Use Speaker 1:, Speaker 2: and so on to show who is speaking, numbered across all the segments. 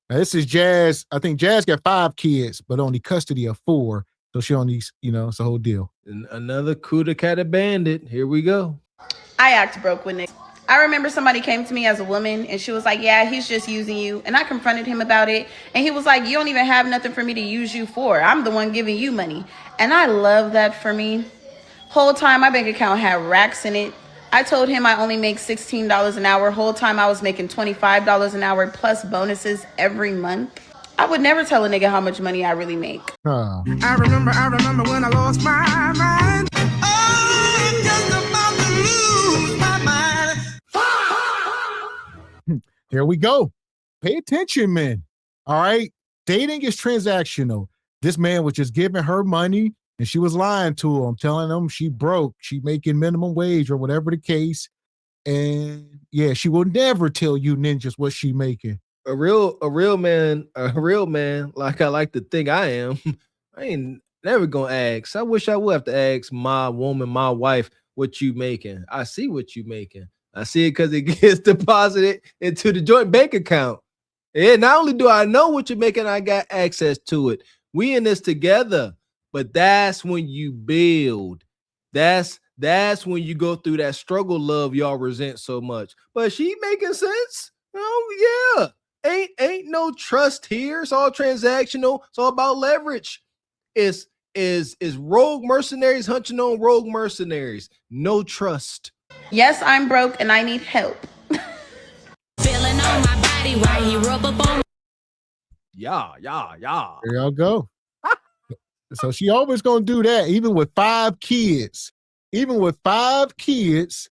Speaker 1: Now, this is Jazz. I think Jazz got 5 kids, but only custody of 4. So she only, it's a whole deal.
Speaker 2: And another Kuda Cat bandit. Here we go.
Speaker 3: I act broke with niggas. I remember somebody came to me as a woman and she was like, yeah, he's just using you. And I confronted him about it. And he was like, you don't even have nothing for me to use you for. I'm the one giving you money. And I love that for me. Whole time my bank account had racks in it. I told him I only make $16 an hour. Whole time I was making $25 an hour plus bonuses every month. I would never tell a nigga how much money I really make.
Speaker 4: I remember when I lost my mind. Oh, I'm just about to lose my mind.
Speaker 1: Here we go. Pay attention, men. All right. Dating is transactional. This man was just giving her money and she was lying to him, telling him she broke, she making minimum wage or whatever the case. And yeah, she will never tell you ninjas what she making.
Speaker 2: A real man, like I like to think I am. I ain't never gonna ask. I wish I would have to ask my woman, my wife, what you making. I see what you making. I see it because it gets deposited into the joint bank account. And not only do I know what you're making, I got access to it. We in this together. But that's when you build. That's when you go through that struggle love y'all resent so much. But she making sense? Oh yeah. Ain't no trust here. It's all transactional. It's all about leverage. Is rogue mercenaries hunting on rogue mercenaries. No trust.
Speaker 3: Yes, I'm broke and I need help.
Speaker 5: Feeling on my body while he rub up on.
Speaker 2: Yeah.
Speaker 1: There y'all go. So she always gonna do that, even with 5 kids. Even with 5 kids,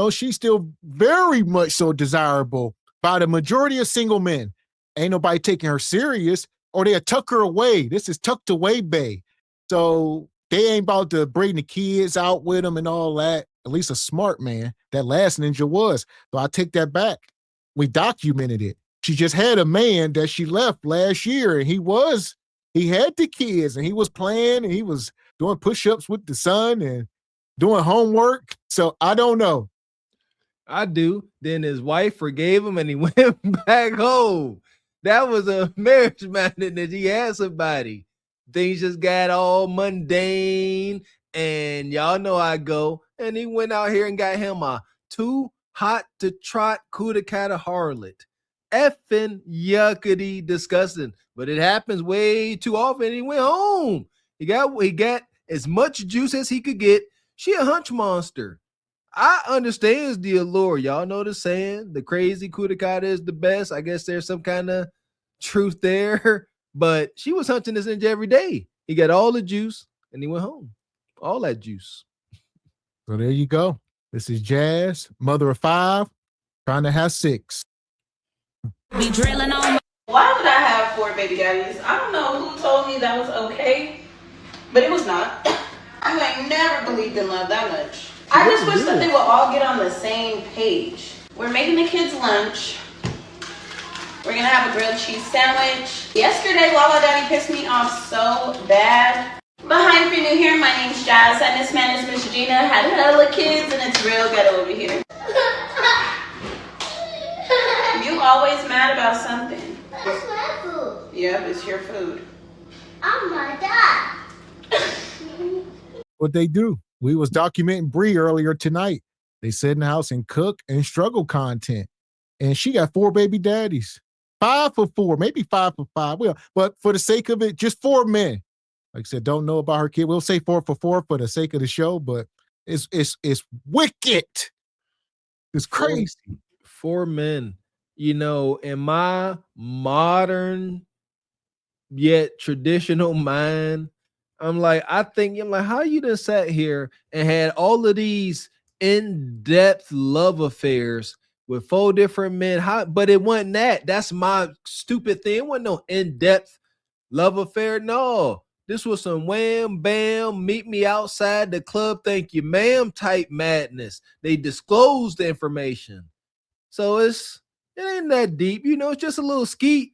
Speaker 1: she's still very much so desirable by the majority of single men. Ain't nobody taking her serious, or they'll tuck her away. This is tucked away bae. So they ain't about to bring the kids out with them and all that. At least a smart man. That last ninja was. So I take that back. We documented it. She just had a man that she left last year, and he had the kids, and he was playing, and he was doing push-ups with the son and doing homework. So I don't know.
Speaker 2: I do. Then his wife forgave him and he went back home. That was a marriage madness. He had somebody. Things just got all mundane, and y'all know I go. And he went out here and got him a too hot to trot Kuda Cat harlot. Effing yuckity disgusting. But it happens way too often. He went home. He got as much juice as he could get. She a hunch monster. I understand the allure. Y'all know the saying, the crazy Kuda Cat is the best. I guess there's some kind of truth there. But she was hunting this ninja every day. He got all the juice and he went home. All that juice.
Speaker 1: So there you go. This is Jazz, mother of 5, trying to have 6.
Speaker 5: Be drilling on.
Speaker 3: Why would I have 4 baby daddies? I don't know who told me that was okay, but it was not. I ain't never believed in love that much. I just wish that they would all get on the same page. We're making the kids lunch. We're gonna have a grilled cheese sandwich. Yesterday, Lala Daddy pissed me off so bad. But hi, if you're new here, my name's Jazz, and this man is Miss Gina. Had hella kids, and it's real ghetto over here. You always mad about something.
Speaker 6: That's my food.
Speaker 3: Yep, it's your food.
Speaker 6: I'm my dad.
Speaker 1: What they do? We was documenting Bree earlier tonight. They sit in the house and cook and struggle content. And she got 4 baby daddies. 5 for 4, maybe 5 for 5. Well, but for the sake of it, just 4 men. Like I said, don't know about her kid. We'll say 4 for 4 for the sake of the show, but it's wicked. It's crazy.
Speaker 2: 4 men. In my modern yet traditional mind, I'm like, how you done sat here and had all of these in-depth love affairs with 4 different men? But it wasn't that. That's my stupid thing. It wasn't no in-depth love affair. No, this was some wham, bam, meet me outside the club, thank you, ma'am type madness. They disclosed the information. So it ain't that deep. It's just a little skeet.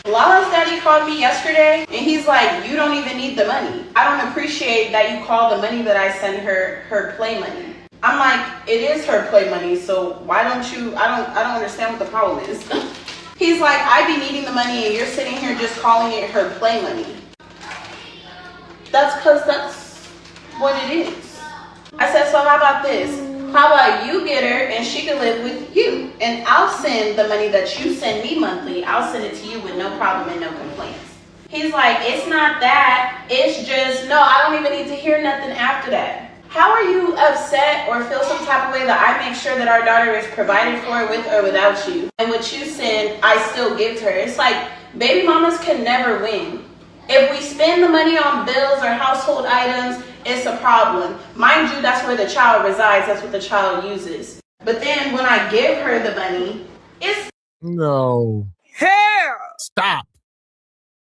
Speaker 3: Lala's daddy called me yesterday, and he's like, you don't even need the money. I don't appreciate that you call the money that I send her play money. I'm like, it is her play money, so why don't you, I don't understand what the problem is. He's like, I be needing the money and you're sitting here just calling it her play money. That's because that's what it is. I said, so how about this? How about you get her and she can live with you? And I'll send the money that you send me monthly, I'll send it to you with no problem and no complaints. He's like, it's not that. It's just, no, I don't even need to hear nothing after that. How are you upset or feel some type of way that I make sure that our daughter is provided for with or without you? And what you send, I still give to her. It's like, baby mamas can never win. If we spend the money on bills or household items, it's a problem. Mind you, that's where the child resides. That's what the child uses. But then when I give her the money, it's...
Speaker 1: No.
Speaker 4: Hell!
Speaker 1: Stop.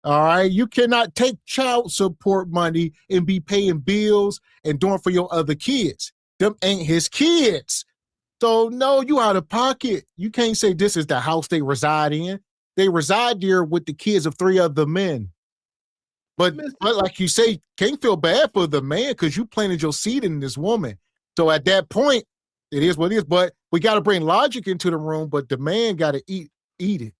Speaker 1: All right. You cannot take child support money and be paying bills and doing for your other kids. Them ain't his kids. So no, you out of pocket. You can't say this is the house they reside in. They reside there with the kids of 3 other men. But like you say, can't feel bad for the man because you planted your seed in this woman. So at that point, it is what it is. But we got to bring logic into the room, but the man got to eat it.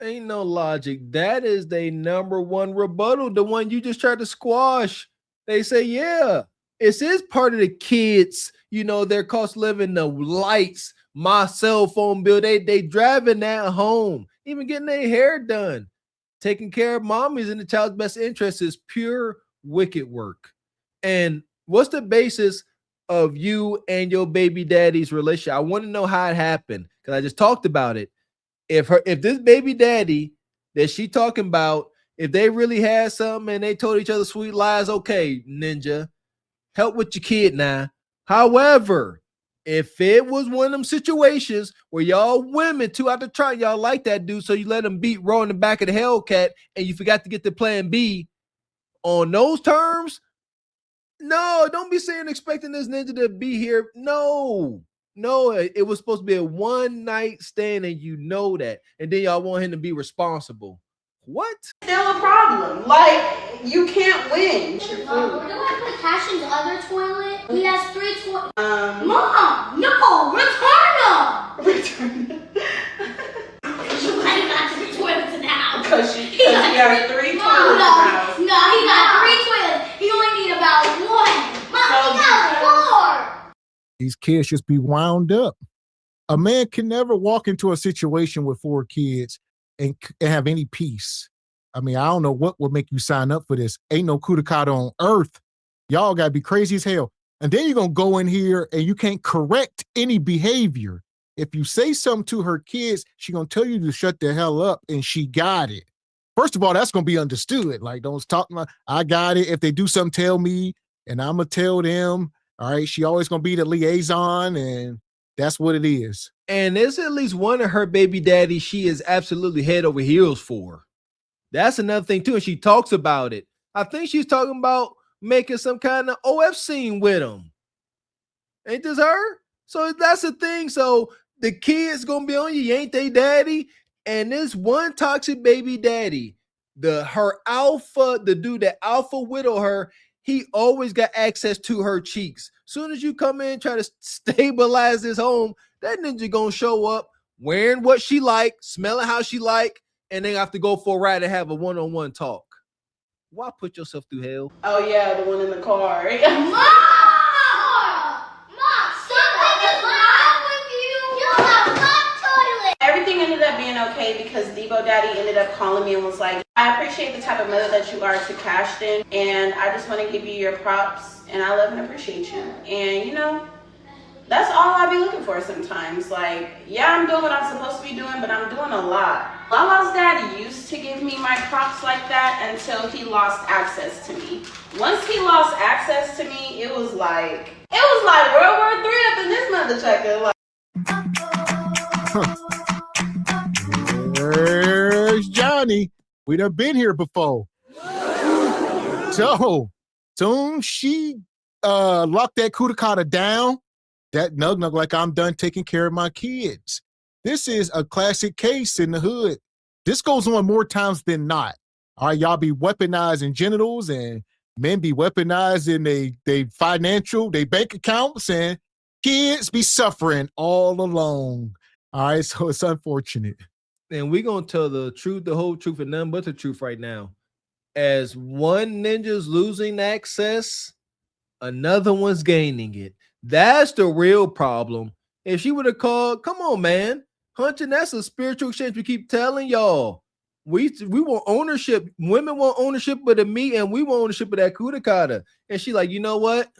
Speaker 2: Ain't no logic. That is the number one rebuttal, the one you just tried to squash. They say, yeah, it is part of the kids, their cost of living, the lights, my cell phone bill. They driving that home, even getting their hair done. Taking care of mommies in the child's best interest is pure wicked work. And what's the basis of you and your baby daddy's relationship? I want to know how it happened because I just talked about it. If this baby daddy that she talking about, if they really had something and they told each other sweet lies, okay, ninja, help with your kid now. However, if it was one of them situations where y'all women too out to try, y'all like that dude, so you let him beat Raw in the back of the Hellcat and you forgot to get the plan B on those terms, no, don't be saying expecting this ninja to be here. No, it was supposed to be a one night stand and you know that. And then y'all want him to be responsible. What?
Speaker 3: Still a problem. Like, you can't win.
Speaker 6: Mom, do I put cash in the other toilet? He has 3 toilets. Mom, no, return them. You got 3 toilets now.
Speaker 3: Because he has 3 toilets now.
Speaker 6: No, he got 3 toilets. He only need about 1. Mom, he got 4.
Speaker 1: These kids just be wound up. A man can never walk into a situation with 4 kids and have any peace. I mean, I don't know what would make you sign up for this. Ain't no coup d'etat on earth. Y'all got to be crazy as hell. And then you're going to go in here and you can't correct any behavior. If you say something to her kids, she's going to tell you to shut the hell up, and she got it. First of all, that's going to be understood. Like, don't talk, I got it. If they do something, tell me, and I'm going to tell them. All right, she always going to be the liaison, and that's what it is.
Speaker 2: And there's at least one of her baby daddies she is absolutely head over heels for. That's another thing, too, and she talks about it. I think she's talking about making some kind of OF scene with him. Ain't this her? So that's the thing. So the kids going to be on you, ain't they, daddy? And this one toxic baby daddy, her alpha, the dude that alpha widow her, he always got access to her cheeks. Soon as you come in, try to stabilize this home, that ninja gonna show up wearing what she like, smelling how she like, and then have to go for a ride and have a one-on-one talk. Why put yourself through hell?
Speaker 3: Oh yeah, the one in the car. Everything ended up being okay because Debo Daddy ended up calling me and was like, I appreciate the type of mother that you are to Cashton, and I just want to give you your props, and I love and appreciate you. And that's all I be looking for sometimes. Like, yeah, I'm doing what I'm supposed to be doing, but I'm doing a lot. Lala's dad used to give me my props like that until he lost access to me. Once he lost access to me, it was like World War III up in this mother chucker. Like,
Speaker 1: There's Johnny. We done been here before. So soon she locked that coup d'etat down. That nug like I'm done taking care of my kids. This is a classic case in the hood. This goes on more times than not. All right, y'all be weaponizing genitals and men be weaponizing they financial, they bank accounts, and kids be suffering all along. All right, so it's unfortunate.
Speaker 2: And we're gonna tell the truth, the whole truth, and nothing but the truth right now. As one ninja's losing access, another one's gaining it. That's the real problem. If she would have called, come on, man, hunting, that's a spiritual exchange. We keep telling y'all. We want ownership. Women want ownership of the meat, and we want ownership of that kudakata. And she like, you know what?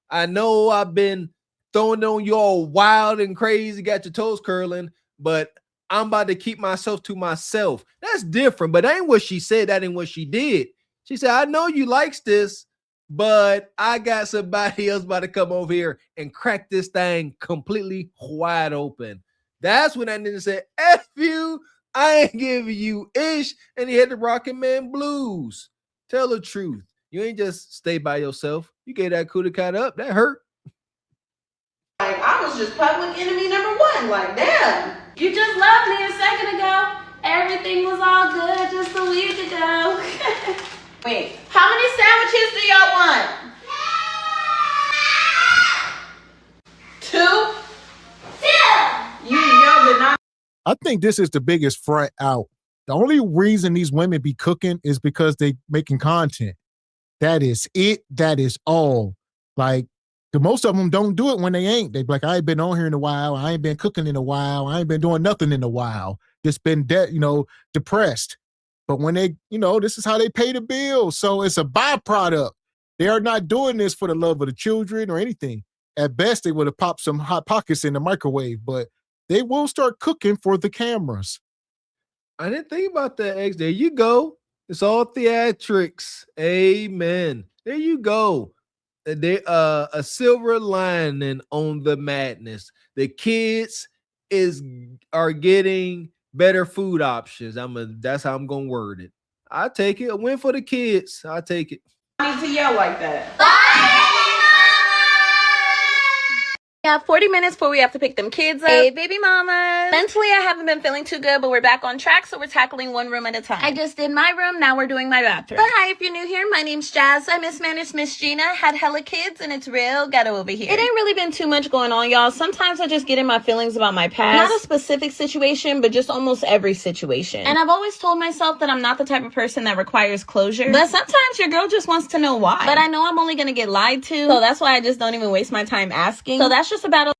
Speaker 2: I know I've been throwing on you all wild and crazy, got your toes curling, but I'm about to keep myself to myself. That's different, but that ain't what she said. That ain't what she did. She said, I know you likes this, but I got somebody else about to come over here and crack this thing completely wide open. That's when that nigga said, F you, I ain't giving you ish. And he had the Rockin' Man blues. Tell the truth. You ain't just stay by yourself. You gave that kudakata up. That hurt.
Speaker 3: Like, I was just public enemy number one. Like, damn.
Speaker 6: You just loved me a second ago. Everything was all good just a week ago.
Speaker 3: Wait, how many sandwiches do y'all want? 2? 2. Y'all did not.
Speaker 1: I think this is the biggest front out. The only reason these women be cooking is because they making content. That is it. That is all. Like, the most of them don't do it when they ain't. They be like, I ain't been on here in a while. I ain't been cooking in a while. I ain't been doing nothing in a while. Just been depressed. But when they, this is how they pay the bills. So it's a byproduct. They are not doing this for the love of the children or anything. At best, they would have popped some Hot Pockets in the microwave, but they will start cooking for the cameras.
Speaker 2: I didn't think about that, X. There you go. It's all theatrics. Amen. There you go. They a silver lining on the madness. The kids are getting better food options. That's how I'm gonna word it. I take it. A win for the kids. I take it.
Speaker 3: I need to yell like that.
Speaker 7: Yeah, 40 minutes before we have to pick them kids up. Hey, baby mama. Mentally, I haven't been feeling too good, but we're back on track, so we're tackling one room at a time. I just did my room, now we're doing my bathroom. But hi, if you're new here, my name's Jazz. I mismanaged Miss Gina, had hella kids, and it's real ghetto over here. It ain't really been too much going on, y'all. Sometimes I just get in my feelings about my past. Not a specific situation, but just almost every situation. And I've always told myself that I'm not the type of person that requires closure. But sometimes your girl just wants to know why. But I know I'm only gonna get lied to, so that's why I just don't even waste my time asking. So that's just about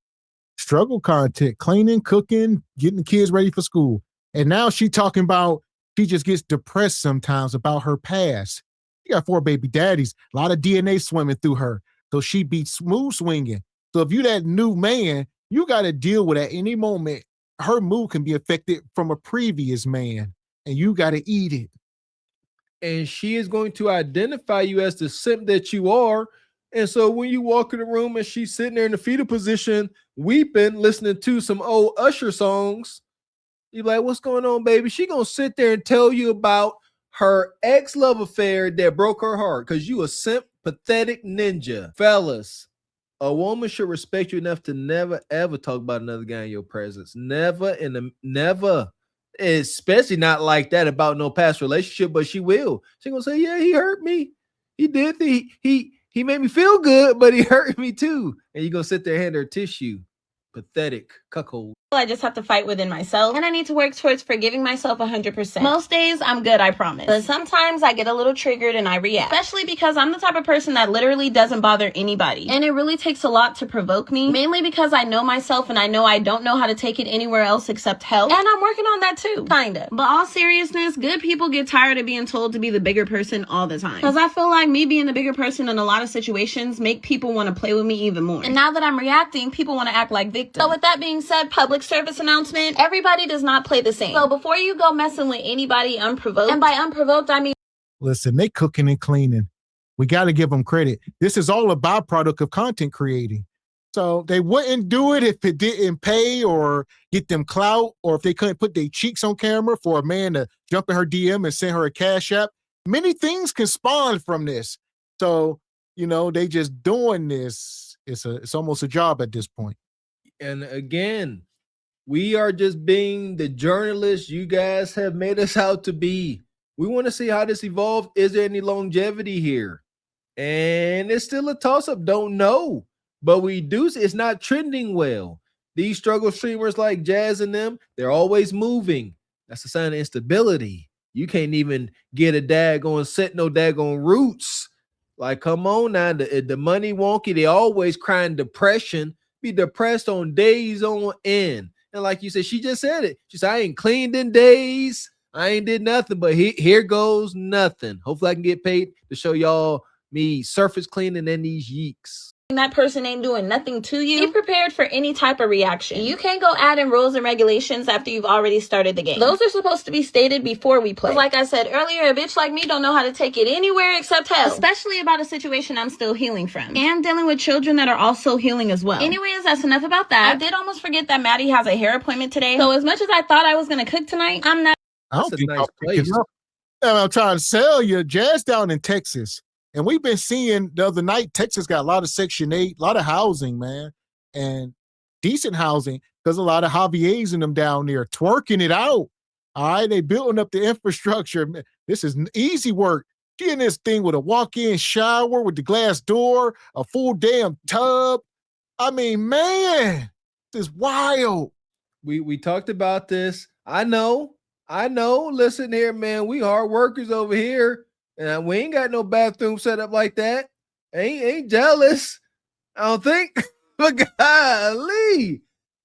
Speaker 1: struggle content, cleaning, cooking, getting the kids ready for school. And now she talking about she just gets depressed sometimes about her past. She got 4 baby daddies, a lot of DNA swimming through her. So she be smooth swinging. So if you that new man, you got to deal with at any moment. Her mood can be affected from a previous man, and you got to eat it.
Speaker 2: And she is going to identify you as the simp that you are. And so when you walk in the room and she's sitting there in the fetal position, weeping, listening to some old Usher songs, you're like, what's going on, baby? She gonna sit there and tell you about her ex-love affair that broke her heart because you a simp, pathetic ninja. Fellas, a woman should respect you enough to never, ever talk about another guy in your presence. Never, never. Especially not like that about no past relationship, but she will. She gonna say, yeah, he hurt me. He did. He made me feel good, but he hurt me too. And you gonna sit there and hand her tissue. Pathetic cuckold.
Speaker 7: I just have to fight within myself, and I need to work towards forgiving myself 100%. Most days, I'm good, I promise. But sometimes I get a little triggered and I react. Especially because I'm the type of person that literally doesn't bother anybody. And it really takes a lot to provoke me, mainly because I know myself and I know I don't know how to take it anywhere else except hell. And I'm working on that too, kinda. But all seriousness, good people get tired of being told to be the bigger person all the time. Because I feel like me being the bigger person in a lot of situations make people want to play with me even more. And now that I'm reacting, people want to act like victims. So with that being said, public service announcement, everybody does not play the same. So before you go messing with anybody unprovoked, and by unprovoked, I mean...
Speaker 1: Listen, they cooking and cleaning. We got to give them credit. This is all a byproduct of content creating. So they wouldn't do it if it didn't pay or get them clout, or if they couldn't put their cheeks on camera for a man to jump in her DM and send her a cash app. Many things can spawn from this. So, they just doing this. It's almost a job at this point.
Speaker 2: And again, we are just being the journalists you guys have made us out to be. We want to see how this evolves. Is there any longevity here? And it's still a toss-up. Don't know. But we do see it's not trending well. These struggle streamers like Jazz and them, they're always moving. That's a sign of instability. You can't even get a daggone set no daggone roots. Like, come on now, the money wonky. They always crying depression. Be depressed on days on end. And like you said, she just said it. She said, I ain't cleaned in days. I ain't did nothing, but here goes nothing. Hopefully I can get paid to show y'all me surface cleaning and these yeeks.
Speaker 7: That person ain't doing nothing to you. Be prepared for any type of reaction. You can't go add in rules and regulations after you've already started the game. Those are supposed to be stated before we play. Like I said earlier, a bitch like me don't know how to take it anywhere except hell. Especially about a situation I'm still healing from. And dealing with children that are also healing as well. Anyways, that's enough about that. I did almost forget that Maddie has a hair appointment today. So as much as I thought I was going to cook tonight, I'm not.
Speaker 1: I don't think I'll pick it up. I'm trying to sell you. Jazz down in Texas. And we've been seeing the other night, Texas got a lot of Section 8, a lot of housing, man, and decent housing because a lot of Javier's in them down there twerking it out. All right, they building up the infrastructure. This is easy work. She in this thing with a walk-in shower with the glass door, a full damn tub. I mean, man, this is wild.
Speaker 2: We talked about this. I know. Listen here, man. We hard workers over here. And we ain't got no bathroom set up like that. Ain't jealous. I don't think. But golly,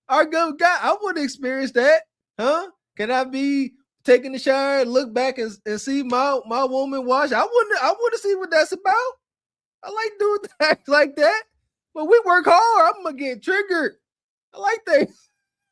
Speaker 2: our good guy, I would experience that, huh? Can I be taking the shower and look back and see my woman wash? I want to see what that's about. I like doing things like that. But we work hard. I'm gonna get triggered. I like that.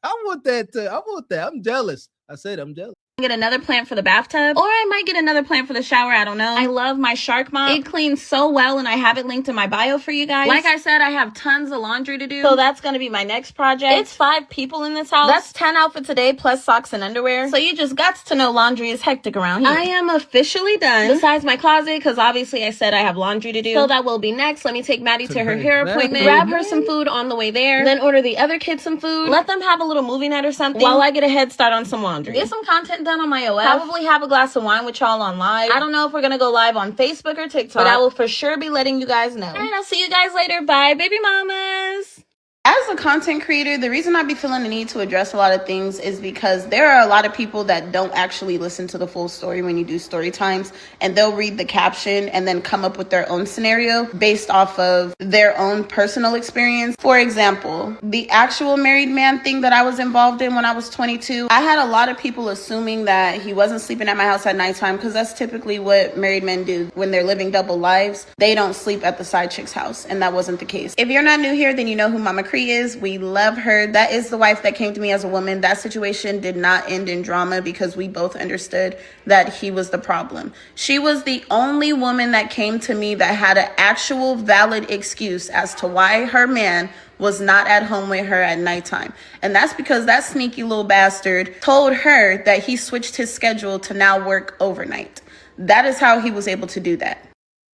Speaker 2: I want that. I'm jealous. I said I'm jealous.
Speaker 7: Get another plant for the bathtub, or I might get another plant for the shower. I don't know. I love my shark mop. It cleans so well, and I have it linked in my bio for you guys. Like I said, I have tons of laundry to do, so that's gonna be my next project. It's 5 people in this house. That's 10 outfits a day plus socks and underwear. So you just got to know laundry is hectic around here. I am officially done. Besides my closet, because obviously I said I have laundry to do. So that will be next. Let me take Maddie to her hair appointment, grab her some food on the way there, then order the other kids some food. Let them have a little movie night or something while I get a head start on some laundry. Get some content done on my OF. Probably have a glass of wine with y'all on live. I don't know if we're gonna go live on Facebook or TikTok, but I will for sure be letting you guys know. All right, I'll see you guys later. Bye, baby mamas.
Speaker 3: As a content creator, the reason I be feeling the need to address a lot of things is because there are a lot of people that don't actually listen to the full story when you do story times, and they'll read the caption and then come up with their own scenario based off of their own personal experience. For example, the actual married man thing that I was involved in when I was 22, I had a lot of people assuming that he wasn't sleeping at my house at nighttime because that's typically what married men do when they're living double lives. They don't sleep at the side chick's house, and that wasn't the case. If you're not new here, then you know who Mama is. We love her. That is the wife that came to me as a woman. That situation did not end in drama because we both understood that he was the problem. She was the only woman that came to me that had an actual valid excuse as to why her man was not at home with her at nighttime. And that's because that sneaky little bastard told her that he switched his schedule to now work overnight. That is how he was able to do that.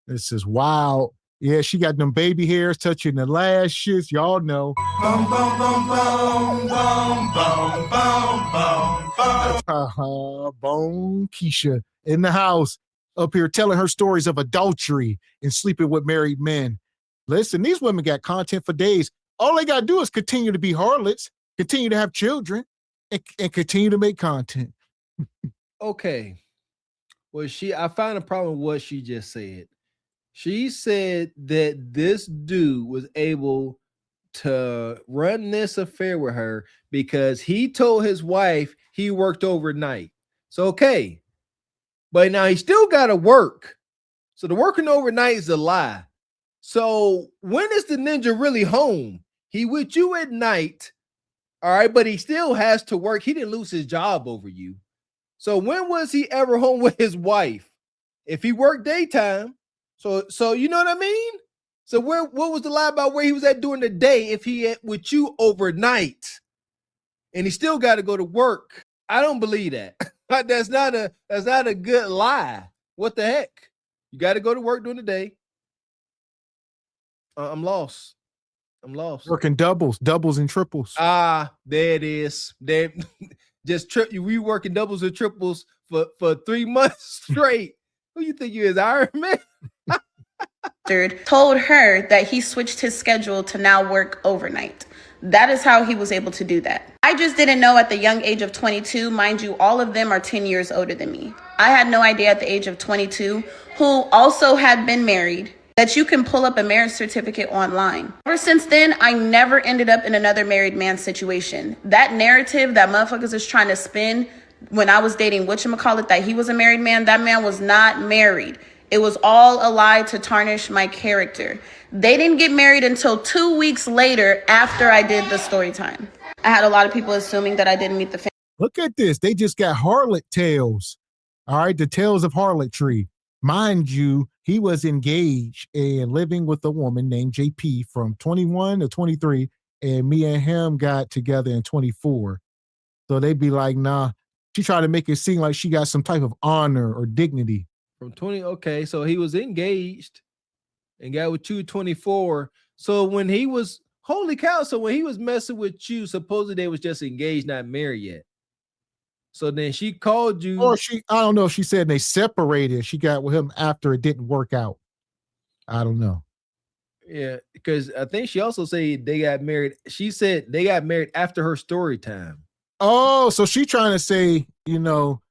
Speaker 1: This is wild. Yeah, she got them baby hairs touching the lashes. Y'all know.
Speaker 4: Bum, bum, bum, bum, bum, bum, bum, bum, bum.
Speaker 1: Bone Keisha in the house up here telling her stories of adultery and sleeping with married men. Listen, these women got content for days. All they got to do is continue to be harlots, continue to have children, and continue to make content.
Speaker 2: Okay. Well, I found a problem with what she just said. She said that this dude was able to run this affair with her because he told his wife he worked overnight. So, okay. But now he still got to work. So the working overnight is a lie. So when is the ninja really home? He with you at night. All right. But he still has to work. He didn't lose his job over you. So when was he ever home with his wife? If he worked daytime. So you know what I mean? So what was the lie about where he was at during the day if he at with you overnight and he still got to go to work? I don't believe that. That's not a good lie. What the heck? You got to go to work during the day. I'm lost.
Speaker 1: Working doubles and triples.
Speaker 2: There it is. There just we working doubles and triples for 3 months straight. Who you think you is, Iron Man?
Speaker 3: Told her that he switched his schedule to now work overnight. That is how he was able to do that. I just didn't know at the young age of 22, mind you, all of them are 10 years older than me. I had no idea at the age of 22, who also had been married, that you can pull up a marriage certificate online. Ever since then, I never ended up in another married man situation. That narrative that motherfuckers is trying to spin when I was dating whatchamacallit, that he was a married man, that man was not married. It was all a lie to tarnish my character. They didn't get married until 2 weeks later after I did the story time. I had a lot of people assuming that I didn't meet the family.
Speaker 1: Look at this. They just got harlot tales. All right, the tales of harlotry. Mind you, he was engaged and living with a woman named JP from 21 to 23, and me and him got together in 24. So they'd be like, nah, she tried to make it seem like she got some type of honor or dignity.
Speaker 2: From 20, okay, so he was engaged and got with you 24. So when he was, holy cow, so when he was messing with you, supposedly they was just engaged, not married yet. So then she called you.
Speaker 1: Or I don't know if she said they separated. She got with him after it didn't work out. I don't know.
Speaker 2: Yeah, because I think she also said they got married. She said they got married after her story time.
Speaker 1: Oh, so she trying to say, you know,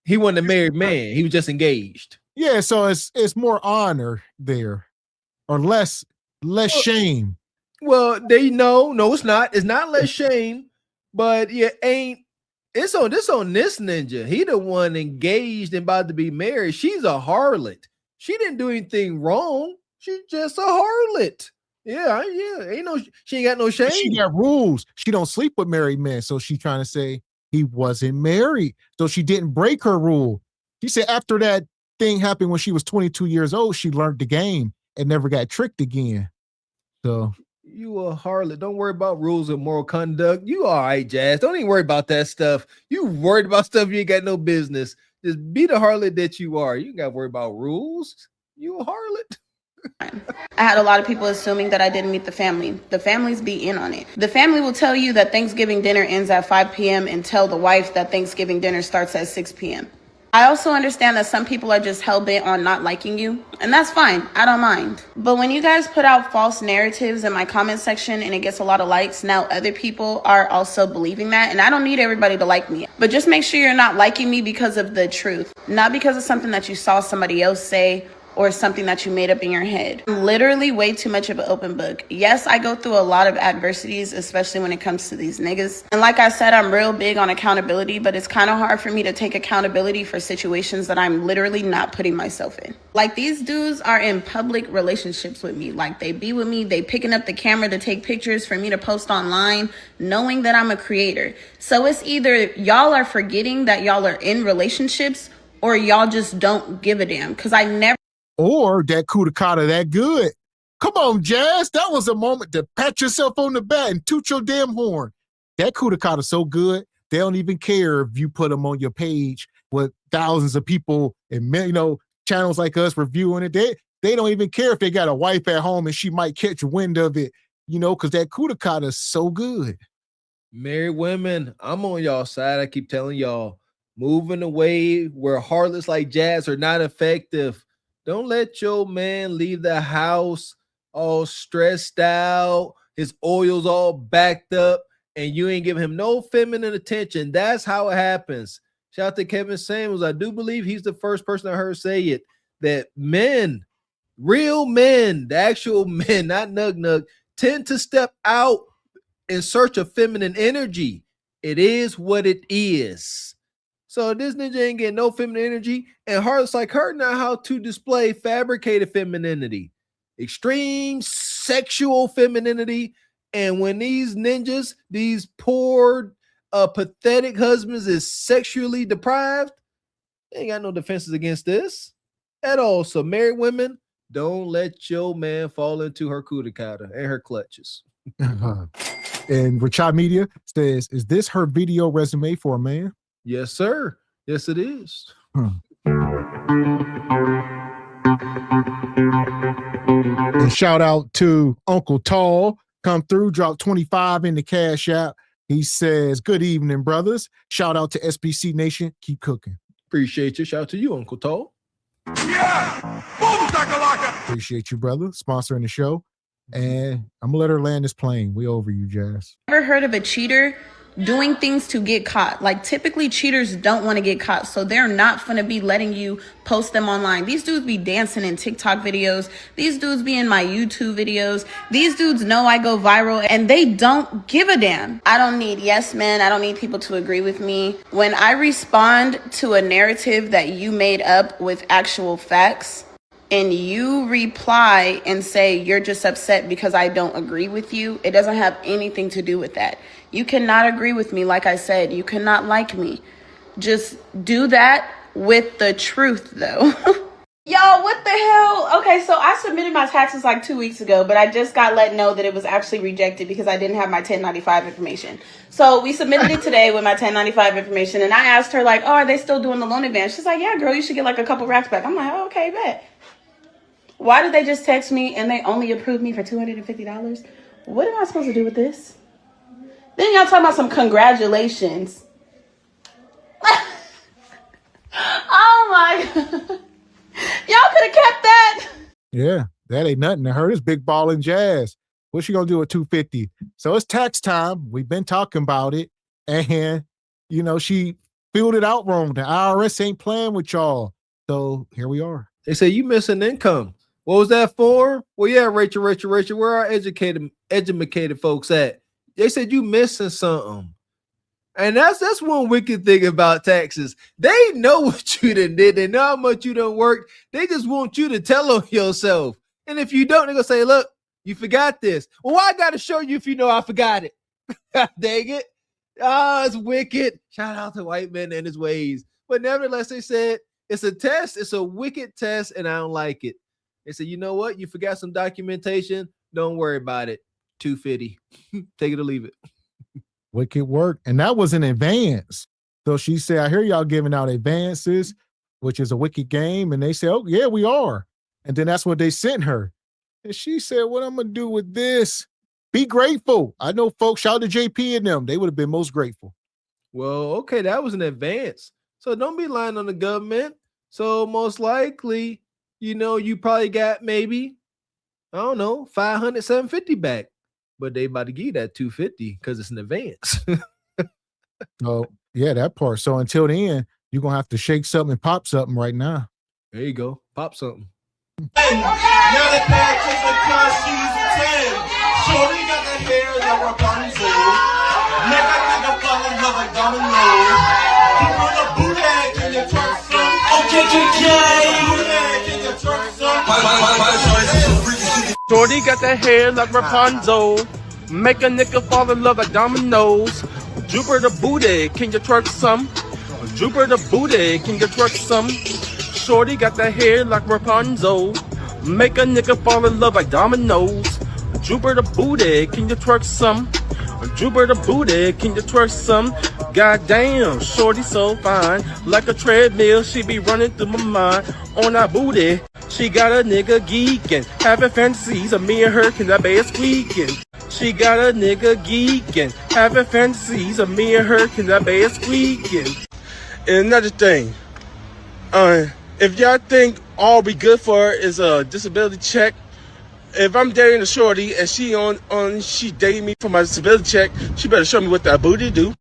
Speaker 2: he wasn't a married man. He was just engaged.
Speaker 1: Yeah, so it's more honor there, or less shame.
Speaker 2: Well, no, it's not. It's not less shame, but yeah, it's on this ninja. He the one engaged and about to be married. She's a harlot. She didn't do anything wrong. She's just a harlot. Yeah. She ain't got no shame.
Speaker 1: She got rules. She don't sleep with married men. So she's trying to say he wasn't married. So she didn't break her rule. She said after that thing happened when she was 22 years old, she learned the game and never got tricked again. So
Speaker 2: you a harlot. Don't worry about rules of moral conduct. You all right, Jazz. Don't even worry about that stuff. You worried about stuff you ain't got no business. Just be the harlot that you are. You ain't got to worry about rules. You a harlot.
Speaker 3: I had a lot of people assuming that I didn't meet the family. The families be in on it. The family will tell you that Thanksgiving dinner ends at 5 p.m. and tell the wife that Thanksgiving dinner starts at 6 p.m. I also understand that some people are just hell-bent on not liking you, and that's fine. I don't mind. But when you guys put out false narratives in my comment section and it gets a lot of likes, now other people are also believing that, and I don't need everybody to like me. But just make sure you're not liking me because of the truth, not because of something that you saw somebody else say or something that you made up in your head. I'm literally way too much of an open book. Yes, I go through a lot of adversities, especially when it comes to these niggas. And like I said, I'm real big on accountability, but it's kind of hard for me to take accountability for situations that I'm literally not putting myself in. Like, these dudes are in public relationships with me. Like, they be with me, they picking up the camera to take pictures for me to post online, knowing that I'm a creator. So it's either y'all are forgetting that y'all are in relationships or y'all just don't give a damn. Because I never.
Speaker 1: Or that kudakata that good. Come on, Jazz. That was a moment to pat yourself on the back and toot your damn horn. That kudakata so good, they don't even care if you put them on your page with thousands of people and channels like us reviewing it. They don't even care if they got a wife at home and she might catch wind of it, because that kudakata is so good.
Speaker 2: Married women, I'm on y'all side. I keep telling y'all, moving away where harlots like Jazz are not effective. Don't let your man leave the house all stressed out, his oils all backed up, and you ain't giving him no feminine attention. That's how it happens. Shout out to Kevin Samuels. I do believe he's the first person I heard say it, that men, real men, the actual men, not nug, tend to step out in search of feminine energy. It is what it is. So this ninja ain't getting no feminine energy, and harlots like her know how to display fabricated femininity, extreme sexual femininity. And when these ninjas, these poor, pathetic husbands is sexually deprived, they ain't got no defenses against this at all. So married women, don't let your man fall into her kudakata and her clutches.
Speaker 1: And Rachad Media says, is this her video resume for a man?
Speaker 2: Yes, sir. Yes, it is.
Speaker 1: And shout out to Uncle Tall. Come through, drop 25 in the Cash App. He says, good evening, brothers. Shout out to SBC Nation. Keep cooking.
Speaker 2: Appreciate you. Shout out to you, Uncle Tall.
Speaker 1: Yeah! Boom, shakalaka! Appreciate you, brother. Sponsoring the show. And I'm gonna let her land this plane. We over you, Jazz.
Speaker 7: Ever heard of a cheater doing things to get caught? Like, typically cheaters don't want to get caught, so they're not gonna be letting you post them online. These dudes be dancing in TikTok videos. These dudes be in my YouTube videos. These dudes know I go viral, and they don't give a damn. I don't need yes men. I don't need people to agree with me. When I respond to a narrative that you made up with actual facts, and you reply and say you're just upset because I don't agree with you, it doesn't have anything to do with that. You cannot agree with me. Like I said, you cannot like me. Just do that with the truth, though. Y'all, what the hell? Okay, so I submitted my taxes like 2 weeks ago, but I just got let know that it was actually rejected because I didn't have my 1095 information. So we submitted it today with my 1095 information, and I asked her, like, oh, are they still doing the loan advance? She's like, yeah, girl, you should get like a couple racks back. I'm like, oh, okay, bet. Why did they just text me and they only approved me for $250? What am I supposed to do with this? Then y'all talking about some congratulations. Oh my God. Y'all could have kept that.
Speaker 1: Yeah, that ain't nothing to her. It's big ball and Jazz. What's she gonna do with $250? So it's tax time. We've been talking about it. And, you know, she filled it out wrong. The IRS ain't playing with y'all. So here we are.
Speaker 2: They say you missing income. What was that for? Well, yeah, Rachel, where are educated folks at? They said you missing something. And that's one wicked thing about taxes. They know what you done did. They know how much you done worked. They just want you to tell on yourself. And if you don't, they're going to say, look, you forgot this. Well, why I got to show you if you know I forgot it? Dang it. Oh, it's wicked. Shout out to white men and his ways. But nevertheless, they said, it's a test. It's a wicked test, and I don't like it. They said, you know what? You forgot some documentation. Don't worry about it. $250. Take it or leave it.
Speaker 1: Wicked work. And that was in advance. So she said, I hear y'all giving out advances, which is a wicked game. And they said, oh, yeah, we are. And then that's what they sent her. And she said, what I'm going to do with this? Be grateful. I know folks, shout out to JP and them. They would have been most grateful.
Speaker 2: Well, okay, that was an advance. So don't be lying on the government. So most likely, you know, you probably got maybe, I don't know, 500, 750 back. But they about to give you that 250 because it's an advance.
Speaker 1: Oh, yeah, that part. So until then, you're going to have to shake something and pop something right now.
Speaker 2: There you go. Pop something.
Speaker 8: Hey, now that bad chick because she's 10. Shorty got the hair like Rapunzel. Make a nigga fall in love like dominoes. You put a bootleg in your truck, son. Okay, bootleg in your truck, son.
Speaker 9: Shorty got that hair like Rapunzel. Make a nigga fall in love like dominoes. Jupiter booty, can you twerk some? Jupiter booty, can you twerk some? Shorty got that hair like Rapunzel. Make a nigga fall in love like dominoes. Jupiter booty, can you twerk some? Jupiter booty, can you twerk some? Goddamn, shorty so fine. Like a treadmill, she be running through my mind. On that booty, she got a nigga geeking. Having fantasies of me and her, can that be squeaking? She got a nigga geeking. Having fantasies of me and her, can that be squeaking? And another thing, if y'all think all we good for is a disability check, if I'm dating a shorty and she dating me for my disability check, she better show me what that booty do.